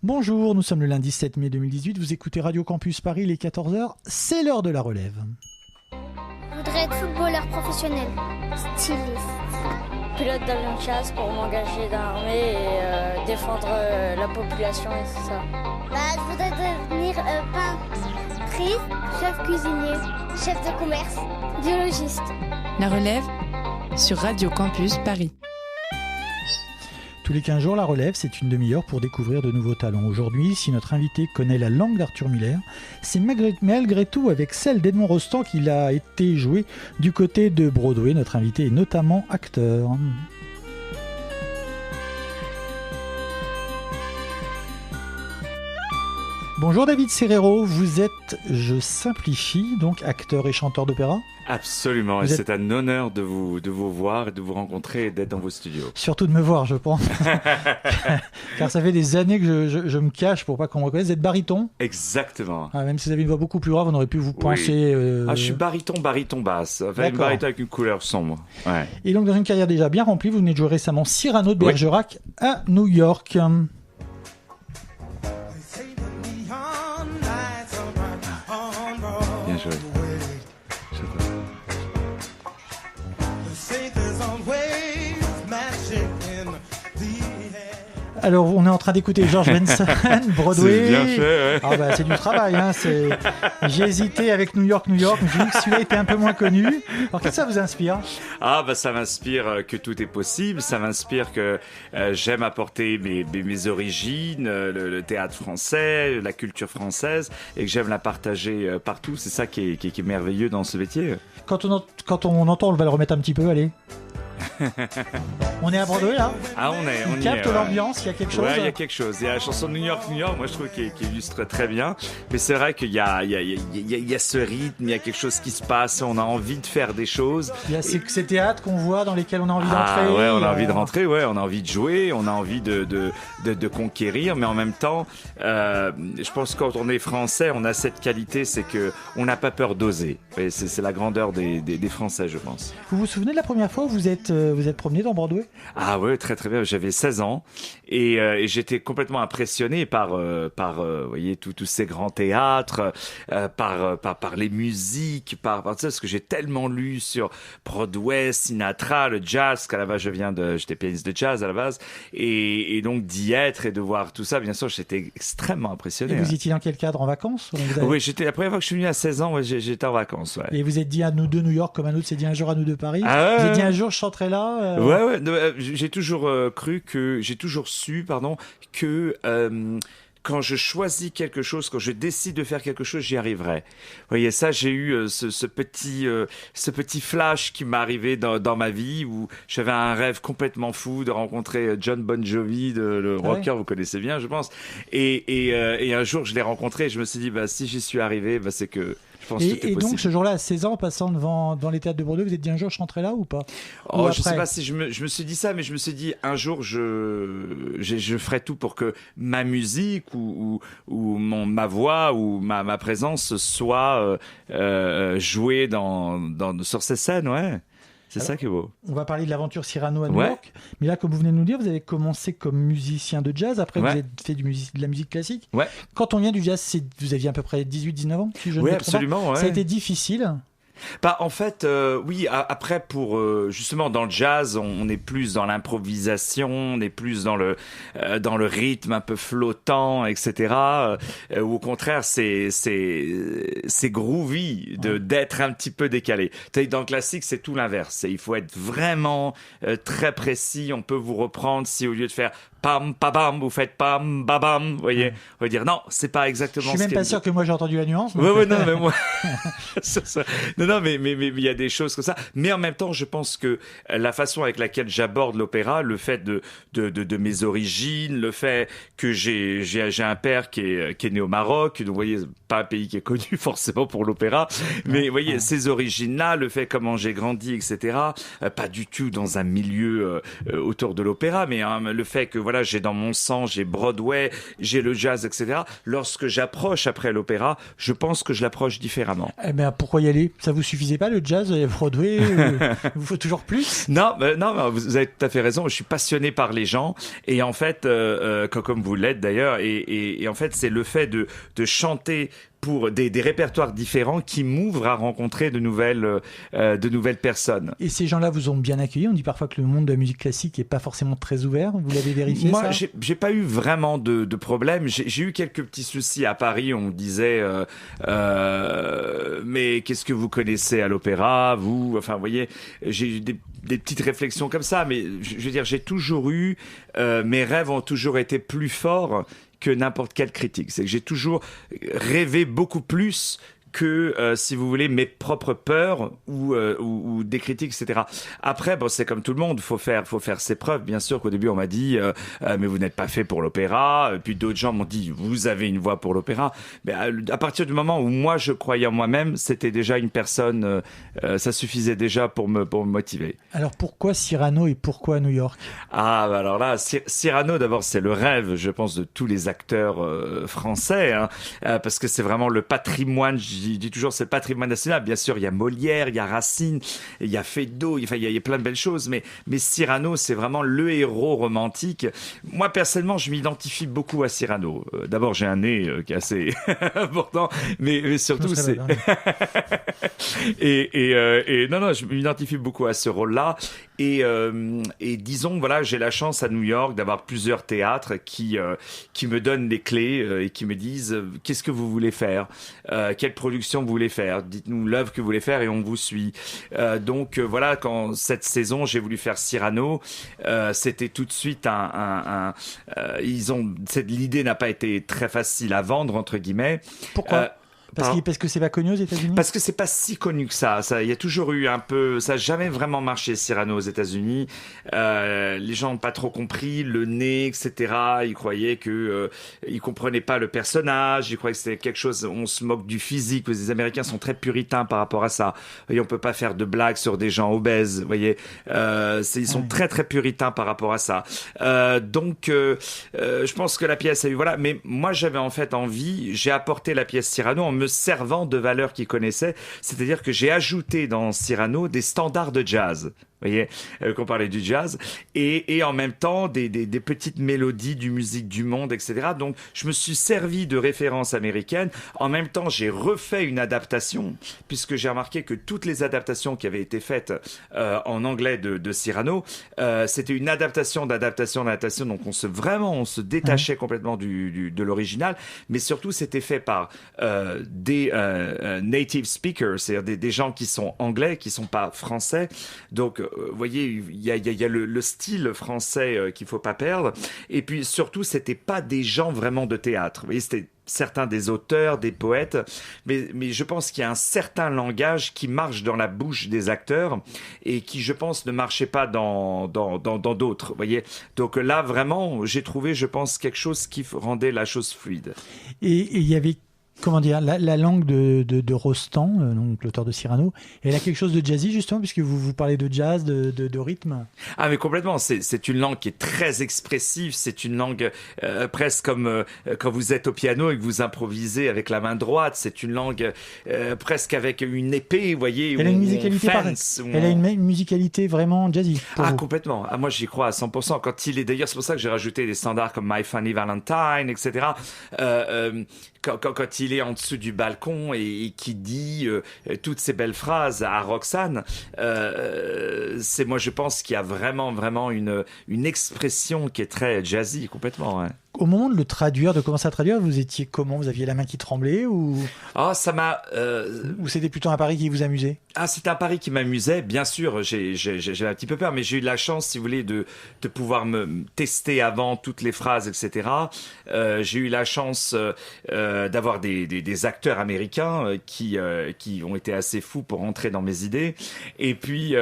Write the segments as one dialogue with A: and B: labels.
A: Bonjour, nous sommes le lundi 7 mai 2018, vous écoutez Radio Campus Paris, il est 14h, c'est l'heure de la relève.
B: Je voudrais être footballeur professionnel, styliste.
C: Pilote d'avion de chasse pour m'engager dans l'armée et défendre la population et tout ça.
B: Je voudrais devenir peintrice, chef cuisinier, chef de commerce, biologiste.
D: La relève sur Radio Campus Paris.
A: Tous les 15 jours, la relève, c'est une demi-heure pour découvrir de nouveaux talents. Aujourd'hui, si notre invité connaît la langue d'Arthur Miller, c'est malgré tout avec celle d'Edmond Rostand qu'il a été joué du côté de Broadway. Notre invité est notamment acteur. Bonjour David Serrero, vous êtes, je simplifie, donc acteur et chanteur d'opéra ?
E: Absolument, et c'est un honneur de vous voir et de vous rencontrer et d'être dans vos studios.
A: Surtout de me voir, je pense. Car ça fait des années que je me cache pour pas qu'on me reconnaisse. Vous êtes baryton ?
E: Exactement.
A: Même si vous avez une voix beaucoup plus grave, on aurait pu vous penser...
E: je suis baryton basse. Enfin, une baryton avec une couleur sombre. Ouais.
A: Et donc dans une carrière déjà bien remplie, vous venez de jouer récemment Cyrano de Bergerac à New York.
E: Bien joué.
A: Alors, on est en train d'écouter George Benson, Broadway.
E: C'est bien fait, ouais.
A: C'est du travail, hein. J'ai hésité avec New York. Je me suis dit que celui-là était un peu moins connu. Alors, qu'est-ce que ça vous inspire ?
E: Ça m'inspire que tout est possible. Ça m'inspire que j'aime apporter mes origines, le théâtre français, la culture française, et que j'aime la partager partout. C'est ça qui est merveilleux dans ce métier.
A: Quand on entend, on va le remettre un petit peu, allez. On est à Broadway là.
E: On
A: capte l'ambiance, il y a quelque chose.
E: Ouais, il y a quelque chose. Il y a la chanson de New York, moi je trouve qu'il illustre très bien. Mais c'est vrai qu'il y a ce rythme, il y a quelque chose qui se passe, on a envie de faire des choses.
A: Il y a ces théâtres qu'on voit dans lesquels on a envie d'entrer.
E: On a envie de rentrer, on a envie de jouer, on a envie de conquérir, mais en même temps, je pense que quand on est français, on a cette qualité, c'est que on n'a pas peur d'oser. Et c'est la grandeur des Français, je pense.
A: Vous vous souvenez de la première fois où vous êtes promené dans Broadway ?
E: Ah ouais, très très bien. J'avais 16 ans et j'étais complètement impressionné par vous voyez tous ces grands théâtres, par les musiques, par ça, parce que j'ai tellement lu sur Broadway, Sinatra, le jazz, qu'à la base j'étais pianiste de jazz à la base, et donc d'y être et de voir tout ça, bien sûr, j'étais extrêmement impressionné.
A: Et vous étiez dans quel cadre, en vacances ?
E: Oui, la première fois que je suis venu à 16 ans, j'étais en vacances. Ouais.
A: Et vous êtes dit à nous deux New York comme un autre s'est dit un jour à nous deux Paris. Vous êtes dit un jour je chanterai là.
E: Ouais. J'ai toujours su que quand je choisis quelque chose, quand je décide de faire quelque chose, j'y arriverai. Vous voyez, ça, j'ai eu ce petit flash qui m'est arrivé dans ma vie où j'avais un rêve complètement fou de rencontrer John Bon Jovi, le rocker, vous connaissez bien, je pense. Et un jour, je l'ai rencontré et je me suis dit, si j'y suis arrivé, c'est que je pense que tout est possible.
A: Et donc, ce jour-là, à 16 ans, passant dans les théâtres de Bordeaux, vous êtes dit un jour, je rentrerai là ou pas ?
E: Je sais pas si je me suis dit ça, mais je me suis dit un jour, je ferai tout pour que ma musique ou ma voix ou ma présence soit jouée sur ces scènes, ouais. C'est ça qui est beau.
A: On va parler de l'aventure Cyrano à New York. Mais là, comme vous venez de nous dire, vous avez commencé comme musicien de jazz. Après, vous avez fait de la musique classique. Ouais. Quand on vient du jazz, vous aviez à peu près 18-19 ans, si je ne me trompe pas.
E: Absolument. Ouais.
A: Ça a été difficile.
E: En fait, oui. Après, justement dans le jazz, on est plus dans l'improvisation, on est plus dans le rythme un peu flottant, etc. Ou au contraire, c'est groovy d'être un petit peu décalé. Dans le classique, c'est tout l'inverse. Il faut être vraiment très précis. On peut vous reprendre si au lieu de faire pam, pam, vous faites pam, babam, vous voyez, on va dire non, c'est pas exactement.
A: Je suis même pas sûr que moi j'ai entendu la nuance.
E: Ouais, non, mais moi, non, mais il y a des choses comme ça. Mais en même temps, je pense que la façon avec laquelle j'aborde l'opéra, le fait de mes origines, le fait que j'ai un père qui est né au Maroc, donc vous voyez, pas un pays qui est connu forcément pour l'opéra, mais vous voyez, ces origines-là, le fait comment j'ai grandi, etc. Pas du tout dans un milieu autour de l'opéra, mais le fait que voilà, j'ai dans mon sang, j'ai Broadway, j'ai le jazz, etc. Lorsque j'approche après l'opéra, je pense que je l'approche différemment.
A: Eh bien, pourquoi y aller ? Ça ça vous suffisait pas le jazz et Broadway il vous faut toujours plus?
E: Non, vous avez tout à fait raison. Je suis passionné par les gens et en fait, comme vous l'êtes d'ailleurs, et en fait, c'est le fait de chanter pour des répertoires différents qui m'ouvrent à rencontrer de nouvelles personnes.
A: Et ces gens-là vous ont bien accueilli? On dit parfois que le monde de la musique classique est pas forcément très ouvert. Vous l'avez vérifié?
E: Moi,
A: ça
E: j'ai pas eu vraiment de problème. J'ai eu quelques petits soucis à Paris. On me disait, mais qu'est-ce que vous connaissez à l'opéra, vous? Enfin, vous voyez, j'ai eu des petites réflexions comme ça. Mais je veux dire, j'ai toujours eu, mes rêves ont toujours été plus forts que n'importe quelle critique. C'est que j'ai toujours rêvé beaucoup plus que, si vous voulez, mes propres peurs ou des critiques, etc. Après, bon, c'est comme tout le monde, faut faire ses preuves. Bien sûr qu'au début, on m'a dit, mais vous n'êtes pas fait pour l'opéra. Puis d'autres gens m'ont dit, vous avez une voix pour l'opéra. Mais à partir du moment où moi, je croyais en moi-même, c'était déjà une personne, ça suffisait déjà pour me motiver.
A: Alors pourquoi Cyrano et pourquoi New York?
E: Ah, bah alors là, Cyrano, d'abord, c'est le rêve, je pense, de tous les acteurs français, hein, parce que c'est vraiment le patrimoine. Je dis toujours, c'est le patrimoine national. Bien sûr, il y a Molière, il y a Racine, il y a Feydeau, enfin, il y a plein de belles choses, mais Cyrano, c'est vraiment le héros romantique. Moi, personnellement, je m'identifie beaucoup à Cyrano. D'abord, j'ai un nez qui est assez important, mais surtout, c'est... et non, je m'identifie beaucoup à ce rôle-là. Et disons, voilà, j'ai la chance à New York d'avoir plusieurs théâtres qui me donnent les clés et qui me disent qu'est-ce que vous voulez faire, quelle production vous voulez faire, dites-nous l'œuvre que vous voulez faire et on vous suit. Donc voilà, quand cette saison j'ai voulu faire Cyrano, c'était tout de suite l'idée n'a pas été très facile à vendre entre guilles.
A: Pourquoi? Parce que c'est pas connu aux États-Unis? Parce
E: que c'est pas si connu que ça. Il y a toujours eu un peu, ça a jamais vraiment marché Cyrano aux États-Unis. Les gens n'ont pas trop compris le nez, etc. Ils croyaient que ils comprenaient pas le personnage. Ils croyaient que c'était quelque chose. On se moque du physique. Les Américains sont très puritains par rapport à ça. Et on peut pas faire de blagues sur des gens obèses. Vous voyez, ils sont très très puritains par rapport à ça. Donc, je pense que la pièce a eu voilà. Mais moi, j'avais en fait envie. J'ai apporté la pièce Cyrano en me servant de valeurs qu'ils connaissaient, c'est-à-dire que j'ai ajouté dans Cyrano des standards de jazz. Vous voyez, qu'on parlait du jazz, et en même temps des petites mélodies du musique du monde, etc. Donc, je me suis servi de références américaines. En même temps, j'ai refait une adaptation, puisque j'ai remarqué que toutes les adaptations qui avaient été faites en anglais de Cyrano, c'était une adaptation. Donc, on se détachait complètement de l'original, mais surtout, c'était fait par des native speakers, c'est-à-dire des gens qui sont anglais, qui sont pas français. Donc, vous voyez, il y a le style français qu'il faut pas perdre. Et puis surtout, c'était pas des gens vraiment de théâtre. Vous voyez, c'était certains des auteurs, des poètes, mais je pense qu'il y a un certain langage qui marche dans la bouche des acteurs et qui, je pense, ne marchait pas dans d'autres. Vous voyez, donc là, vraiment, j'ai trouvé, je pense, quelque chose qui rendait la chose fluide.
A: Et il y avait comment dire, la langue de Rostand, donc l'auteur de Cyrano, elle a quelque chose de jazzy justement, puisque vous parlez de jazz, de rythme.
E: Ah mais complètement, c'est une langue qui est très expressive, c'est une langue presque comme quand vous êtes au piano et que vous improvisez avec la main droite, c'est une langue presque avec une épée, vous voyez.
A: Elle a une musicalité Elle a une musicalité vraiment jazzy.
E: Ah complètement, moi j'y crois à 100%. Quand il est d'ailleurs, c'est pour ça que j'ai rajouté des standards comme My Funny Valentine, etc. Quand il est en dessous du balcon et qui dit toutes ces belles phrases à Roxane, c'est moi je pense qu'il y a vraiment une expression qui est très jazzy complètement. Ouais.
A: Au moment de le traduire, de commencer à traduire, vous étiez comment? Vous aviez la main qui tremblait ou
E: ça m'a
A: ou c'était plutôt un pari qui vous amusait?
E: C'était un pari qui m'amusait, bien sûr. J'ai un petit peu peur, mais j'ai eu de la chance, si vous voulez, de pouvoir me tester avant toutes les phrases, etc. J'ai eu la chance d'avoir des acteurs américains qui ont été assez fous pour entrer dans mes idées. Et puis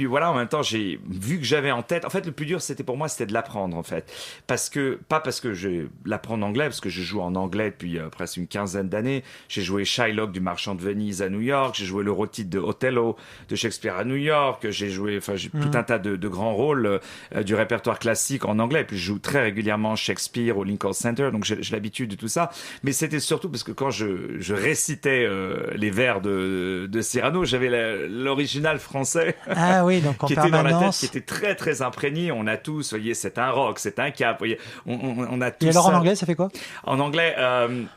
E: voilà, en même temps, j'ai vu que j'avais en tête. En fait, le plus dur, c'était pour moi, c'était de l'apprendre, en fait, parce que pas parce que je l'apprends en anglais, parce que je joue en anglais depuis presque une quinzaine d'années. J'ai joué Shylock du Marchand de Venise à New York, j'ai joué le rôle-titre de Othello de Shakespeare à New York, j'ai joué tout un tas de grands rôles du répertoire classique en anglais. Et puis je joue très régulièrement Shakespeare au Lincoln Center, donc j'ai l'habitude de tout ça. Mais c'était surtout parce que quand je récitais les vers de Cyrano, j'avais l'original français.
A: Ah oui, donc en
E: qui était dans la tête,
A: permanence.
E: qui était très très imprégné. On a tous, vous voyez, c'est un rock, c'est un cap. Vous voyez, on a tous.
A: Et alors
E: ça.
A: en anglais, ça fait quoi?
E: En anglais.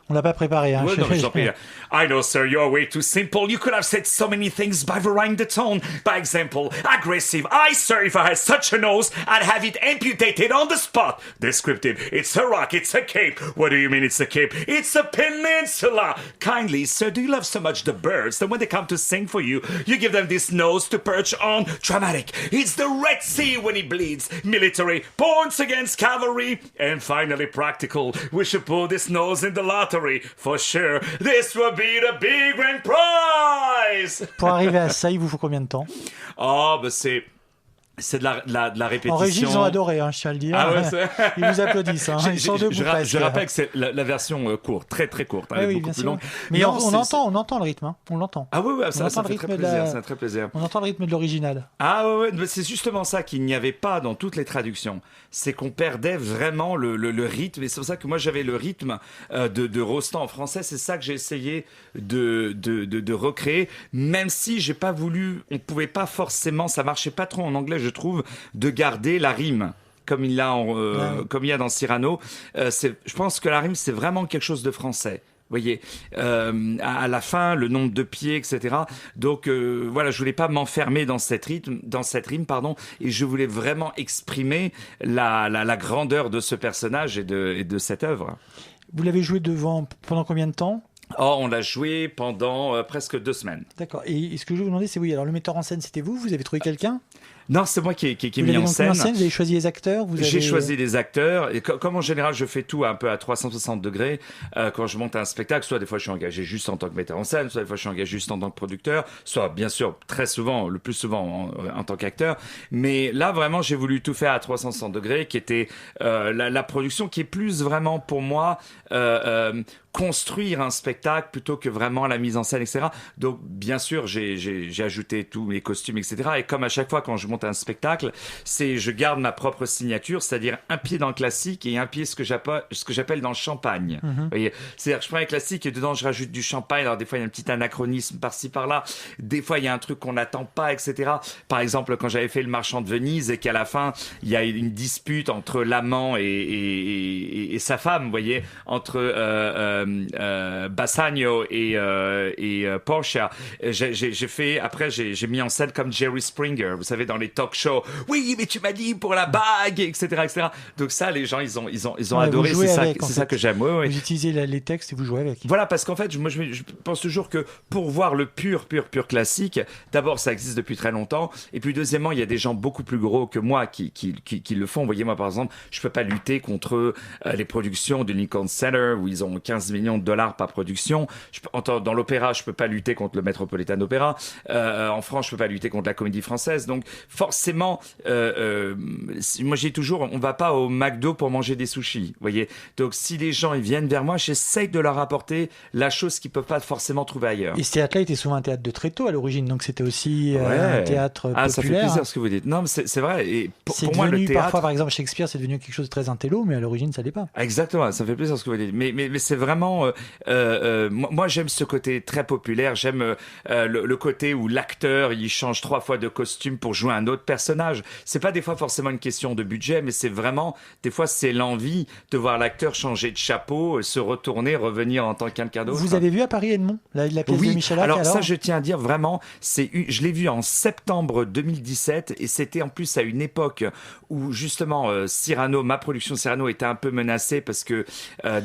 A: On l'a pas préparé. Hein.
E: Ouais, non, mais je t'en prie. I know, sir, you're way too simple. You could have said so many things by varying the tone. By example, aggressive. I, sir, if I had such a nose, I'd have it amputated on the spot. Descriptive. It's a rock. It's a cape. What do you mean it's a cape? It's a peninsula. Kindly, sir, do you love so much the birds that when they come to sing for you, you give them this nose to perch on? Dramatic. It's the Red Sea when it bleeds. Military. Points against cavalry. And finally, practical. We should put this nose in the lottery. For sure, this will be the big grand prize.
A: Pour arriver à ça, il vous faut combien de temps?
E: Oh, bah c'est de la répétition.
A: En régie, ils ont adoré, hein, je tiens à le dire.
E: Ah ouais,
A: ils vous applaudissent. Hein. Ils sont debout presque.
E: Je rappelle que c'est la version courte, très très courte,
A: Oui,
E: beaucoup
A: bien
E: plus
A: sûr.
E: longue.
A: Mais
E: Non,
A: on entend le rythme. Hein. On l'entend.
E: Ah oui, ça
A: entend
E: fait
A: le
E: très
A: rythme de
E: plaisir.
A: la-
E: Ça fait très plaisir.
A: On entend le rythme de l'original.
E: Ah ouais, mais c'est justement ça qu'il n'y avait pas dans toutes les traductions. C'est qu'on perdait vraiment le rythme. Et c'est pour ça que moi j'avais le rythme de Rostand en français. C'est ça que j'ai essayé de recréer. Même si j'ai pas voulu, on pouvait pas forcément, ça marchait pas trop en anglais, je trouve, de garder la rime. Comme il y a dans Cyrano. Je pense que la rime, c'est vraiment quelque chose de français. Vous voyez, à la fin, le nombre de pieds, etc. Donc voilà, je voulais pas m'enfermer dans cette rime, et je voulais vraiment exprimer la grandeur de ce personnage et de cette œuvre.
A: Vous l'avez joué pendant combien de temps?
E: Oh, on l'a joué pendant presque 2 semaines.
A: D'accord. Et ce que je vais vous demander, c'est oui. Alors le metteur en scène, c'était vous? Vous avez trouvé quelqu'un?
E: Non, c'est moi qui ai
A: Vous
E: mis
A: l'avez
E: en
A: donc mis
E: scène.
A: en scène. Vous avez choisi les acteurs?
E: J'ai choisi des acteurs et comme en général je fais tout un peu à 360 degrés quand je monte un spectacle, soit des fois je suis engagé juste en tant que metteur en scène, soit des fois je suis engagé juste en tant que producteur, soit bien sûr très souvent, le plus souvent en tant qu'acteur. Mais là vraiment j'ai voulu tout faire à 360 degrés, qui était la production qui est plus vraiment pour moi construire un spectacle plutôt que vraiment la mise en scène, etc. Donc bien sûr j'ai ajouté tous les costumes, etc. Et comme à chaque fois quand je monte un spectacle, je garde ma propre signature, c'est-à-dire un pied dans le classique et un pied ce que j'appelle dans le champagne. Vous voyez, c'est-à-dire que je prends un classique et dedans je rajoute du champagne. Alors des fois il y a un petit anachronisme par-ci par-là, des fois il y a un truc qu'on n'attend pas, etc. Par exemple quand j'avais fait le Marchand de Venise et qu'à la fin il y a une dispute entre l'amant et sa femme, vous voyez, entre Bassanio et Portia. J'ai mis en scène comme Jerry Springer, vous savez, dans les talk shows. Oui, mais tu m'as dit pour la bague, etc. Donc ça, les gens, ils ont adoré. C'est ça que j'aime. Ouais.
A: Vous utilisez les textes et vous jouez avec.
E: Voilà, parce qu'en fait, moi, je pense toujours que pour voir le pur classique, d'abord, ça existe depuis très longtemps. Et puis, deuxièmement, il y a des gens beaucoup plus gros que moi qui le font. Vous voyez, moi, par exemple, je peux pas lutter contre les productions du Lincoln Center où ils ont 15 millions de dollars par production. Dans l'opéra, je peux pas lutter contre le Metropolitan Opera. En France, je peux pas lutter contre la Comédie Française. Donc, forcément, moi j'ai toujours, on va pas au McDo pour manger des sushis, vous voyez. Donc si les gens ils viennent vers moi, j'essaye de leur apporter la chose qu'ils peuvent pas forcément trouver ailleurs.
A: Et ce théâtre-là était souvent un théâtre de tréteau à l'origine, donc c'était aussi un théâtre populaire.
E: Ah, ça fait plaisir ce que vous dites. Non, mais c'est vrai. Et pour moi, le théâtre,
A: parfois, par exemple, Shakespeare, c'est devenu quelque chose de très intello, mais à l'origine, ça l'est pas.
E: Exactement, ça fait plaisir ce que vous dites. Mais c'est vraiment, moi j'aime ce côté très populaire. J'aime le côté où l'acteur il change 3 fois de costume pour jouer un autre personnage. C'est pas des fois forcément une question de budget, mais c'est vraiment, des fois, c'est l'envie de voir l'acteur changer de chapeau, se retourner, revenir en tant que quelqu'un d'autre.
A: Vous avez vu à Paris Edmond, la pièce de Michalak?
E: Alors ça, je tiens à dire vraiment, je l'ai vu en septembre 2017 et c'était en plus à une époque où justement Cyrano, ma production Cyrano était un peu menacée parce que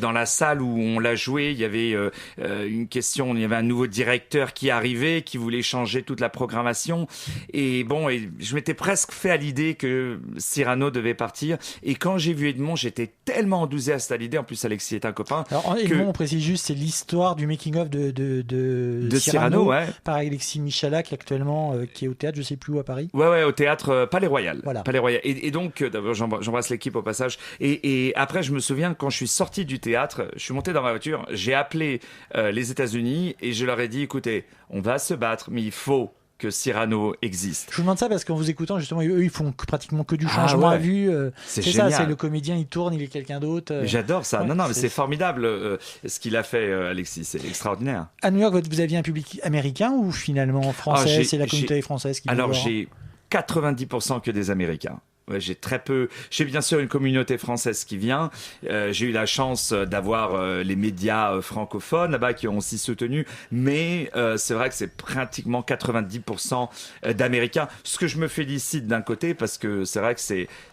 E: dans la salle où on l'a joué, il y avait une question, il y avait un nouveau directeur qui arrivait, qui voulait changer toute la programmation et bon, et je m'étais presque fait à l'idée que Cyrano devait partir. Et quand j'ai vu Edmond, j'étais tellement enthousiaste à l'idée. En plus, Alexis est un copain.
A: Alors, Edmond, on précise juste, c'est l'histoire du making-of de
E: Cyrano, ouais.
A: Par Alexis Michalak, actuellement, qui est au théâtre, je sais plus où, à Paris.
E: Ouais, au théâtre Palais Royal.
A: Voilà.
E: Palais Royal. Et donc, d'abord, j'embrasse l'équipe au passage. Et après, je me souviens, quand je suis sorti du théâtre, je suis monté dans ma voiture, j'ai appelé les États-Unis et je leur ai dit, écoutez, on va se battre, mais il faut que Cyrano existe.
A: Je vous demande ça parce qu'en vous écoutant, justement, eux, ils font pratiquement que du changement à vue.
E: C'est
A: ça,
E: génial.
A: c'est le comédien, il tourne, il est quelqu'un d'autre.
E: J'adore ça.
A: Ouais,
E: non, mais c'est formidable ce qu'il a fait, Alexis. C'est extraordinaire.
A: À New York, vous aviez un public américain ou finalement français? C'est la communauté française qui
E: Alors,
A: vous voit.
E: j'ai 90% que des Américains. Ouais, j'ai très peu. J'ai bien sûr une communauté française qui vient. J'ai eu la chance d'avoir les médias francophones là-bas qui ont aussi soutenu. Mais c'est vrai que c'est pratiquement 90% d'Américains. Ce que je me félicite d'un côté parce que c'est vrai que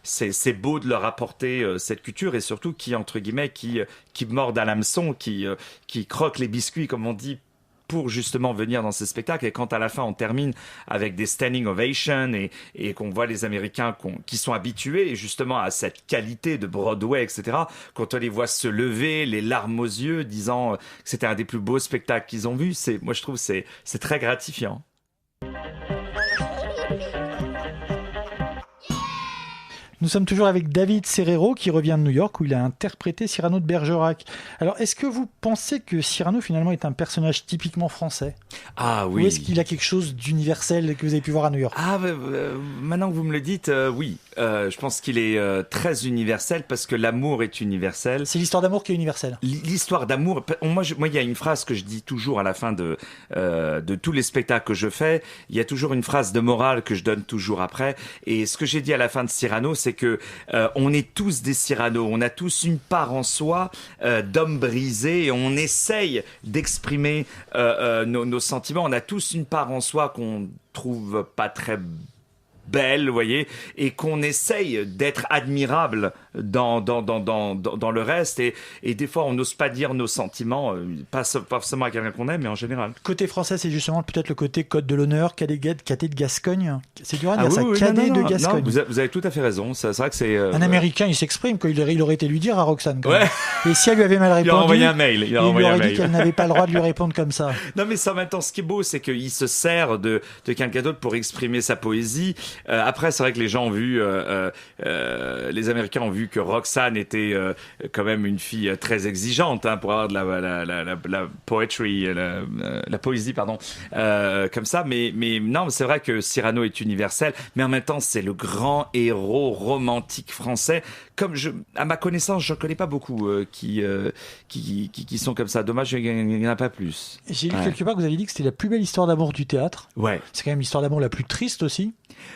E: c'est beau de leur apporter cette culture et surtout qui entre guillemets qui mordent à l'hameçon, qui croquent les biscuits comme on dit, pour justement venir dans ces spectacles. Et quand à la fin on termine avec des standing ovations et qu'on voit les Américains qui sont habitués justement à cette qualité de Broadway, etc., quand on les voit se lever, les larmes aux yeux, disant que c'était un des plus beaux spectacles qu'ils ont vus, moi je trouve c'est très gratifiant.
A: Nous sommes toujours avec David Serrero qui revient de New York où il a interprété Cyrano de Bergerac. Alors, est-ce que vous pensez que Cyrano finalement est un personnage typiquement français ?
E: Ah oui.
A: Ou est-ce qu'il a quelque chose d'universel que vous avez pu voir à New York ?
E: Maintenant que vous me le dites, oui. Je pense qu'il est très universel parce que l'amour est universel.
A: C'est l'histoire d'amour qui est universelle.
E: L'histoire d'amour. Moi, il y a une phrase que je dis toujours à la fin de tous les spectacles que je fais. Il y a toujours une phrase de morale que je donne toujours après. Et ce que j'ai dit à la fin de Cyrano, c'est que on est tous des Cyrano. On a tous une part en soi d'homme brisé et on essaye d'exprimer nos sentiments. On a tous une part en soi qu'on trouve pas très belle, vous voyez, et qu'on essaye d'être admirable dans le reste, et des fois on n'ose pas dire nos sentiments, pas forcément à quelqu'un qu'on aime, mais en général.
A: Côté français, c'est justement peut-être le côté code de l'honneur, cadet de Gascogne. C'est dur à dire ça,
E: oui,
A: cadet de Gascogne.
E: Non, vous avez tout à fait raison, c'est vrai que c'est...
A: un Américain, il s'exprime, il aurait été lui dire à Roxane. Ouais. Et si elle lui avait mal répondu,
E: il aurait envoyé un mail.
A: Il lui aurait dit qu'elle n'avait pas le droit de lui répondre comme ça.
E: Non, mais ça, maintenant, ce qui est beau, c'est qu'il se sert de quelqu'un d'autre pour exprimer sa poésie. Après, c'est vrai que les gens ont vu, les Américains ont vu que Roxane était quand même une fille très exigeante pour avoir de la poetry, la poésie, pardon, comme ça. Mais non, c'est vrai que Cyrano est universel, mais en même temps, c'est le grand héros romantique français. Comme à ma connaissance, je ne connais pas beaucoup qui sont comme ça. Dommage, il n'y en a pas plus.
A: J'ai lu quelque part que vous avez dit que c'était la plus belle histoire d'amour du théâtre.
E: Ouais.
A: C'est quand même l'histoire d'amour la plus triste aussi.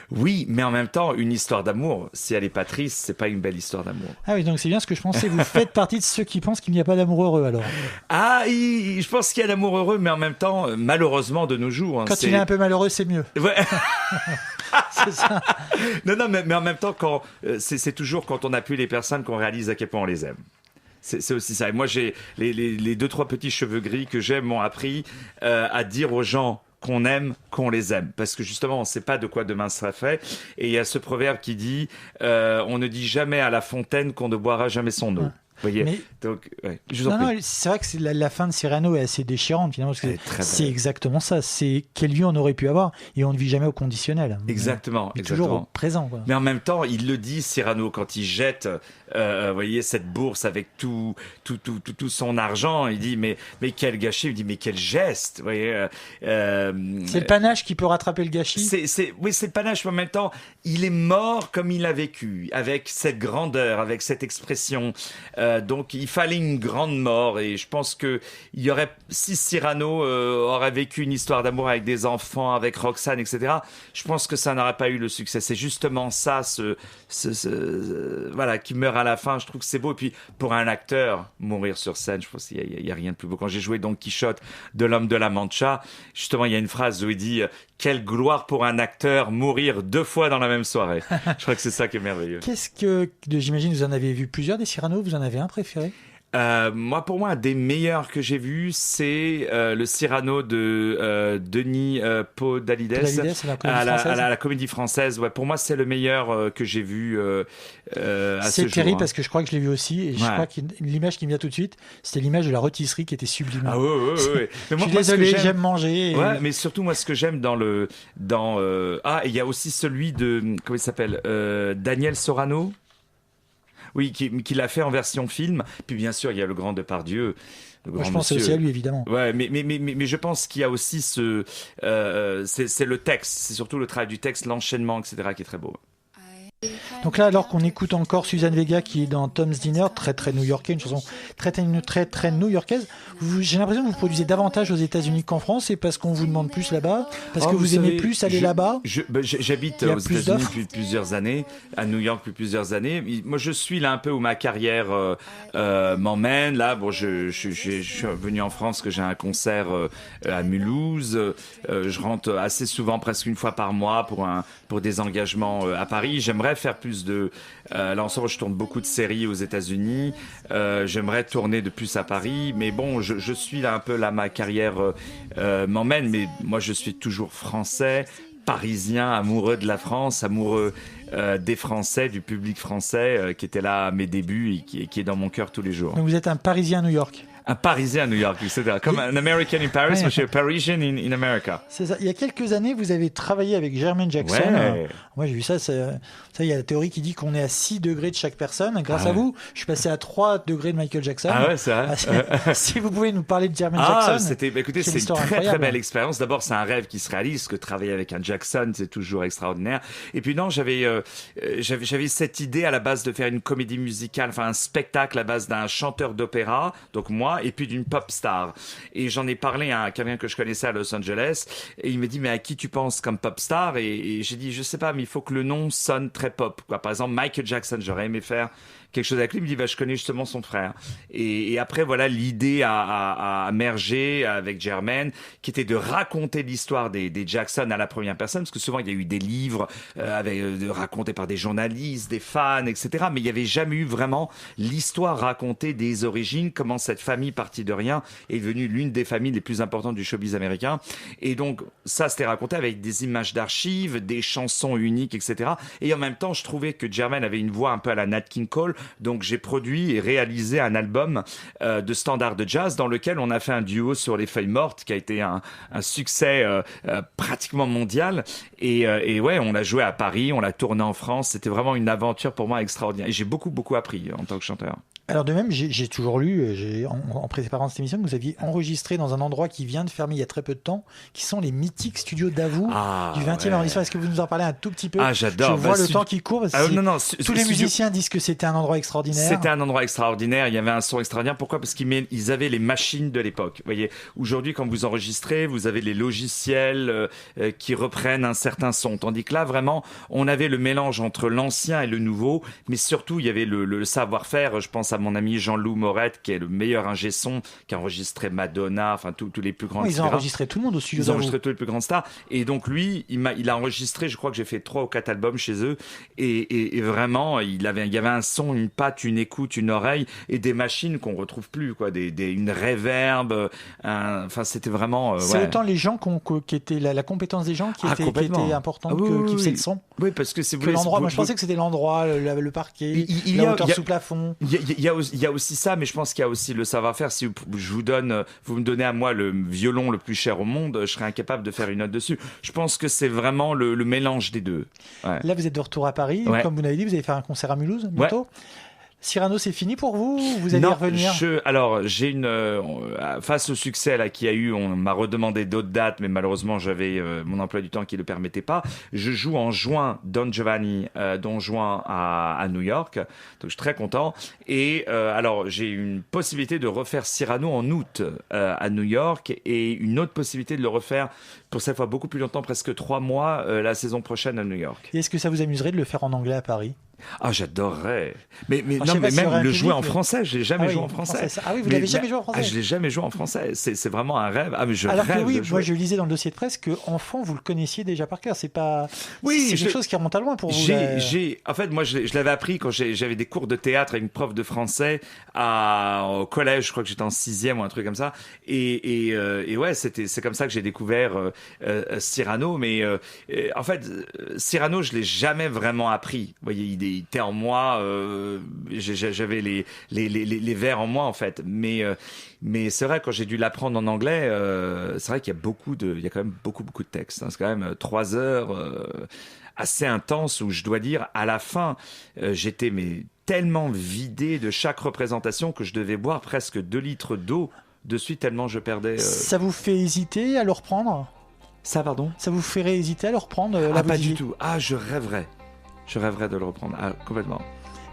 E: Oui, mais en même temps, une histoire d'amour, si elle n'est pas triste, c'est pas une belle histoire d'amour.
A: Ah oui, donc c'est bien ce que je pensais. Vous faites partie de ceux qui pensent qu'il n'y a pas d'amour heureux, alors.
E: Je pense qu'il y a d'amour heureux, mais en même temps, malheureusement, de nos jours...
A: Quand il est un peu malheureux, c'est mieux.
E: Ouais.
A: C'est ça.
E: Non, mais en même temps, c'est toujours quand on appuie les personnes qu'on réalise à quel point on les aime. C'est aussi ça. Et moi, j'ai les 2-3 petits cheveux gris que j'aime m'ont appris à dire aux gens qu'on aime, qu'on les aime. Parce que justement, on ne sait pas de quoi demain sera fait. Et il y a ce proverbe qui dit on ne dit jamais à la fontaine qu'on ne boira jamais son eau.
A: Ouais.
E: Vous voyez.
A: Mais...
E: Donc, ouais,
A: non, c'est vrai que la fin de Cyrano est assez déchirante finalement, parce que c'est exactement ça. C'est quelle vie on aurait pu avoir et on ne vit jamais au conditionnel.
E: Exactement.
A: Il est toujours au présent. Quoi.
E: Mais en même temps, il le dit, Cyrano, quand il jette, vous voyez, cette bourse avec tout son argent, il dit mais quel gâchis, il dit mais quel geste, vous voyez.
A: C'est le panache qui peut rattraper le gâchis.
E: Oui, c'est le panache, mais en même temps, il est mort comme il a vécu, avec cette grandeur, avec cette expression. Donc il fallait une grande mort, et je pense que il y aurait, si Cyrano aurait vécu une histoire d'amour avec des enfants, avec Roxane, etc., je pense que ça n'aurait pas eu le succès. C'est justement ça, voilà, qui meurt à la fin. Je trouve que c'est beau. Et puis pour un acteur, mourir sur scène, je pense qu'il y a rien de plus beau. Quand j'ai joué Don Quichotte de l'Homme de la Mancha, justement il y a une phrase où il dit quelle gloire pour un acteur mourir 2 fois dans la même soirée. Je crois que c'est ça qui est merveilleux.
A: J'imagine vous en avez vu plusieurs des Cyrano, vous en avez un préféré?
E: Pour moi, un des meilleurs que j'ai vus, c'est le Cyrano de Denis Podalides à la Comédie Française. Ouais, pour moi, c'est le meilleur que j'ai vu à ce jour.
A: C'est terrible parce que je crois que je l'ai vu aussi et je crois que l'image qui me vient tout de suite, c'était l'image de la rôtisserie qui était sublime.
E: Ah ouais.
A: Je suis désolé, j'aime manger. Et...
E: Ouais, mais surtout moi, ce que j'aime il y a aussi celui de comment il s'appelle Daniel Sorano. Oui, qui l'a fait en version film. Puis bien sûr, il y a le grand Depardieu.
A: Moi, je pense aussi à lui, évidemment.
E: Ouais, mais je pense qu'il y a aussi c'est le texte, c'est surtout le travail du texte, l'enchaînement, etc., qui est très beau.
A: Donc là, alors qu'on écoute encore Suzanne Vega qui est dans Tom's Dinner, très très new-yorkais, une chanson très très new-yorkaise, j'ai l'impression que vous produisez davantage aux États-Unis qu'en France, et parce qu'on vous demande plus là-bas, parce que vous aimez plus aller là-bas.
E: J'habite aux États-Unis depuis plusieurs années, à New York depuis plusieurs années. Moi, je suis là un peu où ma carrière m'emmène. Là, je suis venu en France que j'ai un concert à Mulhouse. Je rentre assez souvent, presque une fois par mois, pour des engagements à Paris. J'aimerais faire plus de... là, en ce moment, je tourne beaucoup de séries aux États-Unis. J'aimerais tourner de plus à Paris. Mais bon, je suis là un peu, là, ma carrière m'emmène. Mais moi, je suis toujours français, parisien, amoureux de la France, amoureux des Français, du public français qui était là à mes débuts et qui est dans mon cœur tous les jours.
A: Donc vous êtes un Parisien à New York.
E: Un Parisien à New York, etc. Comme un American in Paris, mais je suis un Parisian in America.
A: C'est ça. Il y a quelques années, vous avez travaillé avec Jermaine Jackson.
E: Ouais.
A: Moi, j'ai vu ça. Il y a la théorie qui dit qu'on est à 6 degrés de chaque personne. Grâce à vous, je suis passé à 3 degrés de Michael Jackson.
E: Ah ouais, c'est vrai.
A: Si vous pouvez nous parler de Jermaine Jackson.
E: Écoutez, c'est une très belle expérience. D'abord, c'est un rêve qui se réalise, parce que travailler avec un Jackson, c'est toujours extraordinaire. Et puis non, j'avais cette idée à la base de faire une comédie musicale, enfin un spectacle à base d'un chanteur d'opéra, donc moi, et puis d'une pop star. Et j'en ai parlé à quelqu'un que je connaissais à Los Angeles, et il me dit, mais à qui tu penses comme pop star? Et j'ai dit, je sais pas, mais il faut que le nom sonne très pop, quoi. Par exemple, Michael Jackson, j'aurais aimé faire quelque chose avec lui. Il me dit, je connais justement son frère. Et après, voilà, l'idée a émergé avec Jermaine, qui était de raconter l'histoire des Jackson à la première personne, parce que souvent, il y a eu des livres racontés par des journalistes, des fans, etc. Mais il n'y avait jamais eu vraiment l'histoire racontée des origines, comment cette famille partie de rien est devenue l'une des familles les plus importantes du showbiz américain. Et donc, ça, c'était raconté avec des images d'archives, des chansons uniques, etc. Et en même temps, je trouvais que Jermaine avait une voix un peu à la Nat King Cole. Donc j'ai produit et réalisé un album de standards de jazz dans lequel on a fait un duo sur Les Feuilles Mortes qui a été un succès pratiquement mondial. Et ouais, on l'a joué à Paris, on l'a tourné en France. C'était vraiment une aventure pour moi extraordinaire. Et j'ai beaucoup appris en tant que chanteur.
A: Alors de même, j'ai toujours lu, en préparant cette émission, que vous aviez enregistré dans un endroit qui vient de fermer il y a très peu de temps, qui sont les mythiques studios Davout du 20e arrondissement. Est-ce que vous nous en parlez un tout petit peu?
E: Ah, j'adore.
A: Je vois le temps qui court. Parce que tous les musiciens disent que c'était un endroit extraordinaire.
E: C'était un endroit extraordinaire. Il y avait un son extraordinaire. Pourquoi? Parce qu'ils avaient les machines de l'époque. Vous voyez, aujourd'hui, quand vous enregistrez, vous avez les logiciels qui reprennent un certain son. Tandis que là, vraiment, on avait le mélange entre l'ancien et le nouveau. Mais surtout, il y avait le savoir-faire. Je pense à mon ami Jean-Loup Morette, qui est le meilleur ingé son, qui a enregistré Madonna, enfin tous les plus grands.
A: Ils ont enregistré tout le monde au studio.
E: Ils ont enregistré tous les plus grandes stars. Et donc lui, il a enregistré, je crois que j'ai fait 3 ou 4 albums chez eux. Et vraiment, il y avait un son, une patte, une écoute, une oreille et des machines qu'on retrouve plus, quoi. Une reverb. Enfin, c'était vraiment.
A: C'est autant les gens qui étaient la compétence des gens qui était importante qui faisaient le son.
E: Oui, parce que c'est
A: l'endroit. Moi, je pensais que c'était l'endroit, le parquet, la hauteur sous plafond.
E: Il y a aussi ça, mais je pense qu'il y a aussi le savoir-faire. Si vous me donnez à moi le violon le plus cher au monde, je serais incapable de faire une note dessus. Je pense que c'est vraiment le mélange des deux. Ouais.
A: Là, vous êtes de retour à Paris. Ouais. Comme vous l'avez dit, vous allez faire un concert à Mulhouse bientôt. Ouais. Cyrano, c'est fini pour vous? Vous allez revenir?
E: Alors, j'ai face au succès là qu'il y a eu, on m'a redemandé d'autres dates, mais malheureusement, j'avais mon emploi du temps qui ne le permettait pas. Je joue en juin Don Giovanni, Don Juan à New York, donc je suis très content. Et alors, j'ai une possibilité de refaire Cyrano en août à New York, et une autre possibilité de le refaire pour cette fois beaucoup plus longtemps, presque 3 mois, la saison prochaine à New York.
A: Et est-ce que ça vous amuserait de le faire en anglais à Paris?
E: Ah, j'adorerais. Mais
A: je
E: non,
A: sais
E: mais
A: pas s'il y
E: même
A: aurait un
E: le
A: public,
E: jouer en
A: mais-
E: français, je l'ai jamais
A: Ah oui,
E: joué en français.
A: Ah oui, vous l'avez jamais joué en français.
E: Ah, je l'ai jamais joué en français. C'est vraiment un rêve. Ah, mais je
A: Alors que
E: rêve
A: oui,
E: de
A: moi
E: jouer.
A: je lisais dans le dossier de presse que enfant vous le connaissiez déjà par cœur. C'est pas.
E: Oui,
A: c'est
E: je-
A: quelque chose qui remonte à loin pour vous. là.
E: En fait, moi, je l'avais appris quand j'avais des cours de théâtre avec une prof de français au collège. Je crois que j'étais en 6e ou un truc comme ça. Et ouais, c'est comme ça que j'ai découvert Cyrano. Mais en fait, Cyrano, je l'ai jamais vraiment appris. Vous voyez, il était en moi. J'avais les vers en moi, en fait. Mais c'est vrai, quand j'ai dû l'apprendre en anglais, c'est vrai qu'il y a quand même beaucoup de textes. Hein. C'est quand même 3 heures assez intenses où je dois dire, à la fin, j'étais tellement vidé de chaque représentation que je devais boire presque 2 litres d'eau de suite tellement je perdais.
A: Ça vous fait hésiter à le reprendre?
E: Ça, pardon?
A: Ça vous ferait hésiter à le reprendre? là,
E: Ah,
A: vous
E: pas
A: disiez-
E: du tout. Ah, je rêverais. Je rêverais de le reprendre. Ah, complètement.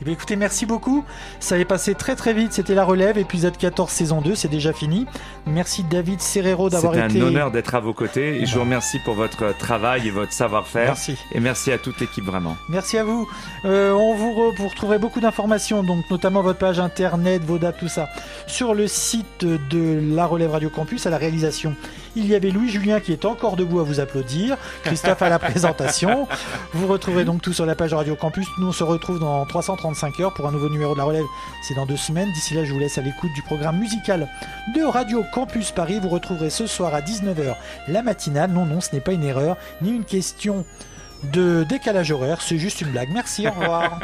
A: Eh bien, écoutez, merci beaucoup. Ça est passé très très vite. C'était La Relève, épisode 14, saison 2. C'est déjà fini. Merci David Serrero d'avoir
E: C'était
A: été...
E: un honneur d'être à vos côtés et je vous remercie pour votre travail et votre savoir-faire.
A: Merci.
E: Et merci à toute l'équipe, vraiment.
A: Merci à vous. Vous retrouverez beaucoup d'informations, donc notamment votre page internet, vos dates, tout ça, sur le site de La Relève Radio Campus. À la réalisation, il y avait Louis Julien qui est encore debout à vous applaudir, Christophe à la présentation. Vous retrouverez donc tout sur la page Radio Campus. Nous, on se retrouve dans 335 heures pour un nouveau numéro de La Relève. C'est dans 2 semaines. D'ici là, je vous laisse à l'écoute du programme musical de Radio Campus Paris. Vous retrouverez ce soir à 19h la matinale. Non, ce n'est pas une erreur, ni une question de décalage horaire, c'est juste une blague. Merci, au revoir.